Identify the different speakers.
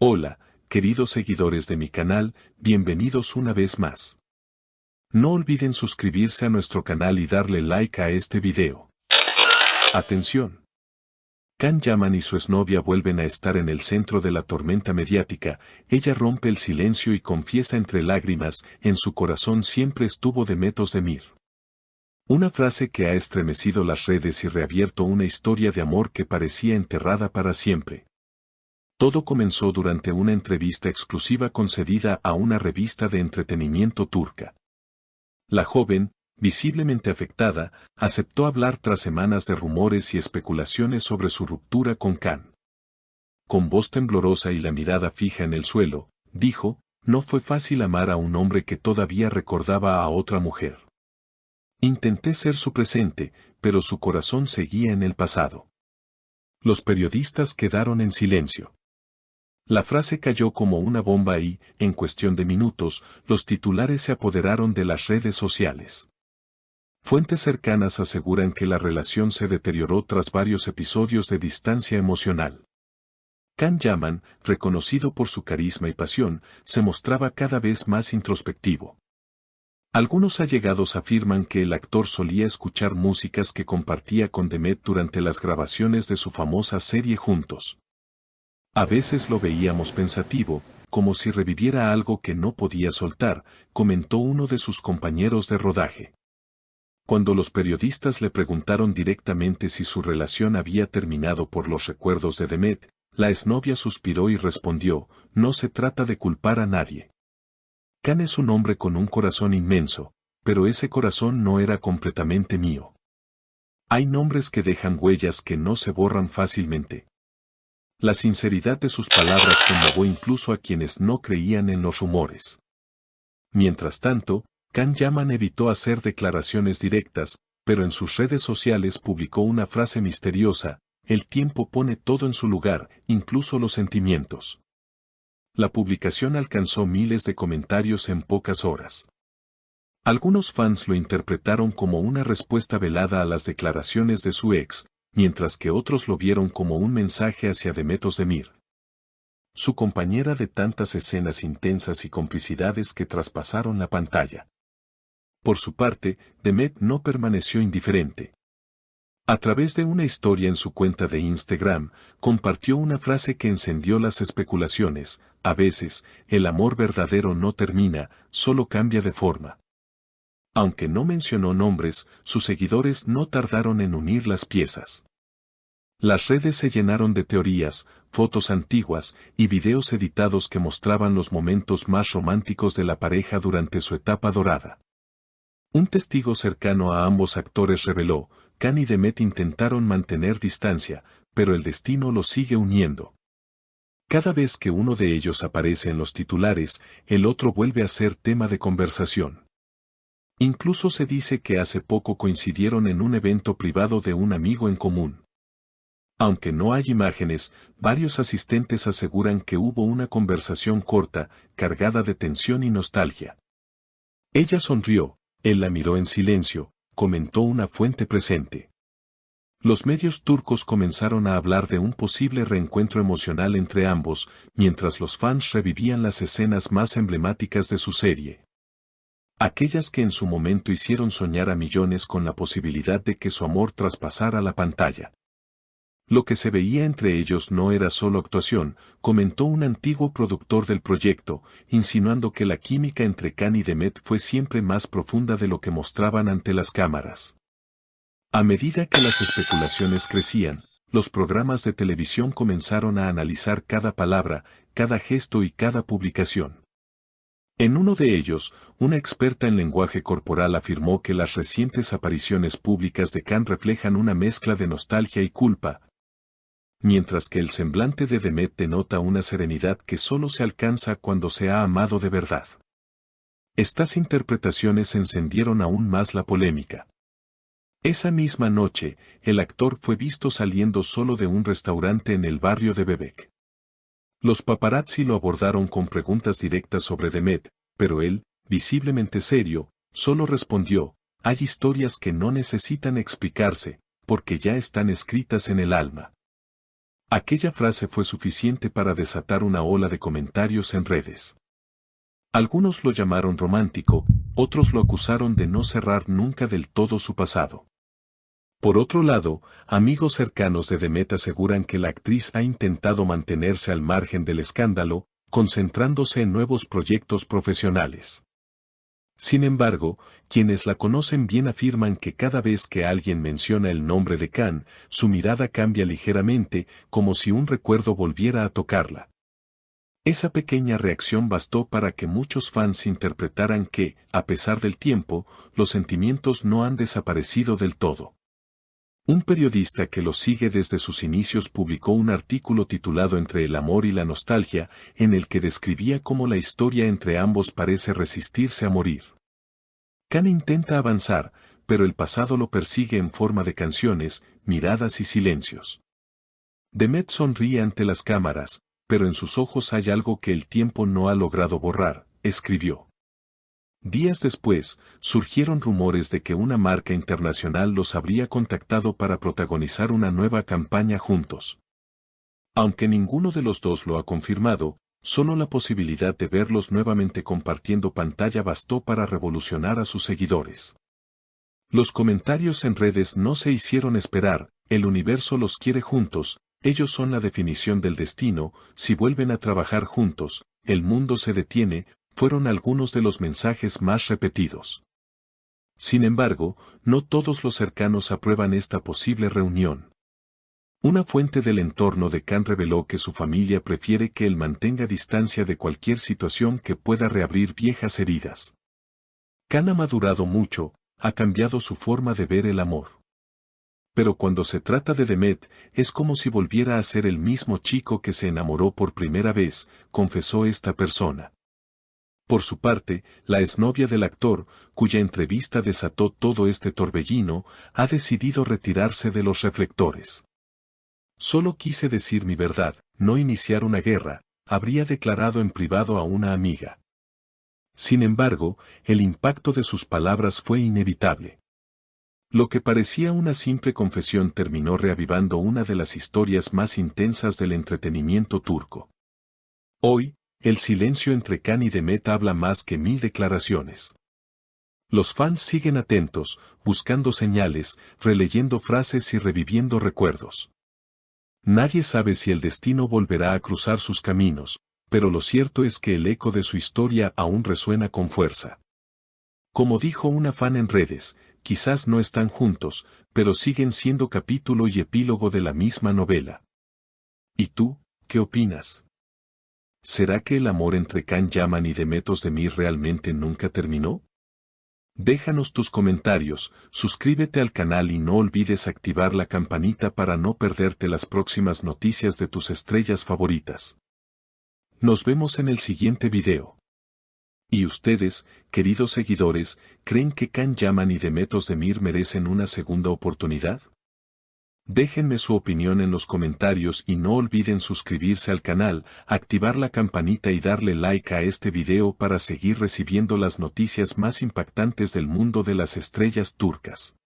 Speaker 1: Hola, queridos seguidores de mi canal, bienvenidos una vez más. No olviden suscribirse a nuestro canal y darle like a este video. Atención. Can Yaman y su exnovia vuelven a estar en el centro de la tormenta mediática. Ella rompe el silencio y confiesa entre lágrimas, en su corazón siempre estuvo Demet Özdemir. Una frase que ha estremecido las redes y reabierto una historia de amor que parecía enterrada para siempre. Todo comenzó durante una entrevista exclusiva concedida a una revista de entretenimiento turca. La joven, visiblemente afectada, aceptó hablar tras semanas de rumores y especulaciones sobre su ruptura con Can. Con voz temblorosa y la mirada fija en el suelo, dijo, no fue fácil amar a un hombre que todavía recordaba a otra mujer. Intenté ser su presente, pero su corazón seguía en el pasado. Los periodistas quedaron en silencio. La frase cayó como una bomba y, en cuestión de minutos, los titulares se apoderaron de las redes sociales. Fuentes cercanas aseguran que la relación se deterioró tras varios episodios de distancia emocional. Can Yaman, reconocido por su carisma y pasión, se mostraba cada vez más introspectivo. Algunos allegados afirman que el actor solía escuchar músicas que compartía con Demet durante las grabaciones de su famosa serie Juntos. A veces lo veíamos pensativo, como si reviviera algo que no podía soltar, comentó uno de sus compañeros de rodaje. Cuando los periodistas le preguntaron directamente si su relación había terminado por los recuerdos de Demet, la exnovia suspiró y respondió, no se trata de culpar a nadie. Can es un hombre con un corazón inmenso, pero ese corazón no era completamente mío. Hay nombres que dejan huellas que no se borran fácilmente. La sinceridad de sus palabras conmovió incluso a quienes no creían en los rumores. Mientras tanto, Can Yaman evitó hacer declaraciones directas, pero en sus redes sociales publicó una frase misteriosa, el tiempo pone todo en su lugar, incluso los sentimientos. La publicación alcanzó miles de comentarios en pocas horas. Algunos fans lo interpretaron como una respuesta velada a las declaraciones de su ex, mientras que otros lo vieron como un mensaje hacia Demet Özdemir. Su compañera de tantas escenas intensas y complicidades que traspasaron la pantalla. Por su parte, Demet no permaneció indiferente. A través de una historia en su cuenta de Instagram, compartió una frase que encendió las especulaciones, a veces, el amor verdadero no termina, solo cambia de forma. Aunque no mencionó nombres, sus seguidores no tardaron en unir las piezas. Las redes se llenaron de teorías, fotos antiguas y videos editados que mostraban los momentos más románticos de la pareja durante su etapa dorada. Un testigo cercano a ambos actores reveló, Can y Demet intentaron mantener distancia, pero el destino los sigue uniendo. Cada vez que uno de ellos aparece en los titulares, el otro vuelve a ser tema de conversación. Incluso se dice que hace poco coincidieron en un evento privado de un amigo en común. Aunque no hay imágenes, varios asistentes aseguran que hubo una conversación corta, cargada de tensión y nostalgia. Ella sonrió, él la miró en silencio, comentó una fuente presente. Los medios turcos comenzaron a hablar de un posible reencuentro emocional entre ambos, mientras los fans revivían las escenas más emblemáticas de su serie. Aquellas que en su momento hicieron soñar a millones con la posibilidad de que su amor traspasara la pantalla. Lo que se veía entre ellos no era solo actuación, comentó un antiguo productor del proyecto, insinuando que la química entre Can y Demet fue siempre más profunda de lo que mostraban ante las cámaras. A medida que las especulaciones crecían, los programas de televisión comenzaron a analizar cada palabra, cada gesto y cada publicación. En uno de ellos, una experta en lenguaje corporal afirmó que las recientes apariciones públicas de Can reflejan una mezcla de nostalgia y culpa, mientras que el semblante de Demet denota una serenidad que solo se alcanza cuando se ha amado de verdad. Estas interpretaciones encendieron aún más la polémica. Esa misma noche, el actor fue visto saliendo solo de un restaurante en el barrio de Bebek. Los paparazzi lo abordaron con preguntas directas sobre Demet, pero él, visiblemente serio, solo respondió, hay historias que no necesitan explicarse, porque ya están escritas en el alma. Aquella frase fue suficiente para desatar una ola de comentarios en redes. Algunos lo llamaron romántico, otros lo acusaron de no cerrar nunca del todo su pasado. Por otro lado, amigos cercanos de Demet aseguran que la actriz ha intentado mantenerse al margen del escándalo, concentrándose en nuevos proyectos profesionales. Sin embargo, quienes la conocen bien afirman que cada vez que alguien menciona el nombre de Khan, su mirada cambia ligeramente, como si un recuerdo volviera a tocarla. Esa pequeña reacción bastó para que muchos fans interpretaran que, a pesar del tiempo, los sentimientos no han desaparecido del todo. Un periodista que lo sigue desde sus inicios publicó un artículo titulado Entre el amor y la nostalgia, en el que describía cómo la historia entre ambos parece resistirse a morir. Khan intenta avanzar, pero el pasado lo persigue en forma de canciones, miradas y silencios. Demet sonríe ante las cámaras, pero en sus ojos hay algo que el tiempo no ha logrado borrar, escribió. Días después, surgieron rumores de que una marca internacional los habría contactado para protagonizar una nueva campaña juntos. Aunque ninguno de los dos lo ha confirmado, solo la posibilidad de verlos nuevamente compartiendo pantalla bastó para revolucionar a sus seguidores. Los comentarios en redes no se hicieron esperar, el universo los quiere juntos, ellos son la definición del destino, si vuelven a trabajar juntos, el mundo se detiene, fueron algunos de los mensajes más repetidos. Sin embargo, no todos los cercanos aprueban esta posible reunión. Una fuente del entorno de Khan reveló que su familia prefiere que él mantenga distancia de cualquier situación que pueda reabrir viejas heridas. Khan ha madurado mucho, ha cambiado su forma de ver el amor. Pero cuando se trata de Demet, es como si volviera a ser el mismo chico que se enamoró por primera vez, confesó esta persona. Por su parte, la exnovia del actor, cuya entrevista desató todo este torbellino, ha decidido retirarse de los reflectores. Solo quise decir mi verdad, no iniciar una guerra, habría declarado en privado a una amiga. Sin embargo, el impacto de sus palabras fue inevitable. Lo que parecía una simple confesión terminó reavivando una de las historias más intensas del entretenimiento turco. Hoy, el silencio entre Khan y Demet habla más que 1000 declaraciones. Los fans siguen atentos, buscando señales, releyendo frases y reviviendo recuerdos. Nadie sabe si el destino volverá a cruzar sus caminos, pero lo cierto es que el eco de su historia aún resuena con fuerza. Como dijo una fan en redes, quizás no están juntos, pero siguen siendo capítulo y epílogo de la misma novela. ¿Y tú, qué opinas? ¿Será que el amor entre Khan Yaman y Demet Özdemir realmente nunca terminó? Déjanos tus comentarios, suscríbete al canal y no olvides activar la campanita para no perderte las próximas noticias de tus estrellas favoritas. Nos vemos en el siguiente video. ¿Y ustedes, queridos seguidores, creen que Khan Yaman y Demet Özdemir merecen una segunda oportunidad? Déjenme su opinión en los comentarios y no olviden suscribirse al canal, activar la campanita y darle like a este video para seguir recibiendo las noticias más impactantes del mundo de las estrellas turcas.